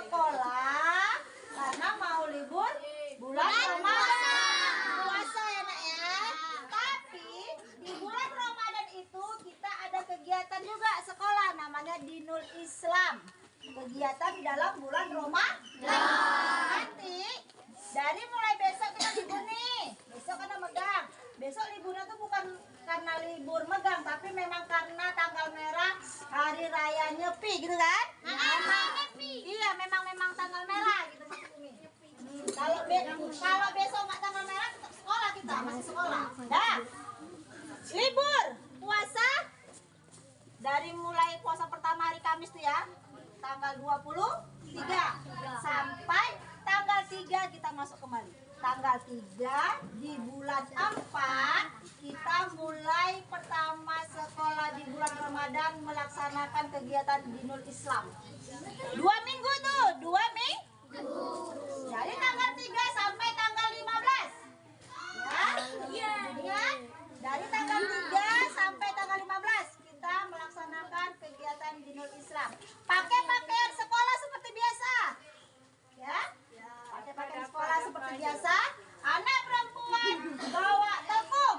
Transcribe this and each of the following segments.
sekolah karena mau libur bulan Ramadan. Puasa ya nak ya. Tapi di bulan Ramadan itu kita ada kegiatan juga sekolah namanya Dinul Islam. Kegiatan di dalam bulan Ramadan. Nanti dari mulai besok kita libur nih. Besok kan megang. Besok liburnya tuh bukan karena libur megang, tapi memang karena tanggal merah hari raya Nyepi gitu kan? Iya, memang tanggal merah gitu Mas Umi. Kalau besok nggak tanggal merah tetap sekolah kita, masih sekolah. Dah. Libur puasa dari mulai puasa pertama hari Kamis tuh ya, tanggal 23 sampai tanggal 3 kita masuk kembali. Tanggal 3 di bulan 4 kita mulai pertama sekolah di bulan Ramadan melaksanakan kegiatan Dinul Islam. 2 minggu tuh, 2 minggu. Jadi tanggal 3 sampai tanggal 15. Ya? Ya. Dari tanggal 3 sampai tanggal 15 kita melaksanakan kegiatan Dinul Islam. Pakai pakaian sekolah seperti biasa. Ya? Pakai pakaian sekolah seperti biasa. Anak perempuan bawa telpung.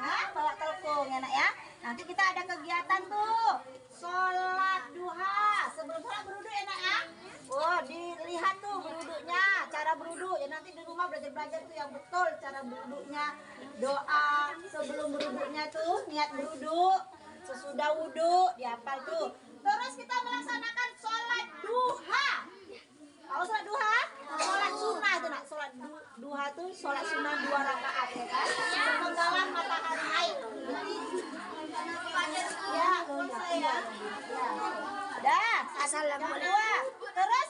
Hah? Bawa telpung ya nak ya. Nanti kita ada kegiatan tuh. Sholat duha. Sebelum sholat berwudu ya nak ya. Oh, dilihat tuh berwudunya, cara berwudu. Ya nanti di rumah belajar tuh yang betul cara berwudunya. Doa sebelum berwudunya tuh, niat berwudu. Sesudah wudu dihafal tuh. Terus kita melaksanakan sholat duha. Tahu sholat duha? Sholat sunnah itu nak. Sholat duha tuh sholat sunnah 2 rakaat ya kan? Sepenggalan matahari naik. Ya, ya. Dah. Assalamualaikum. Terus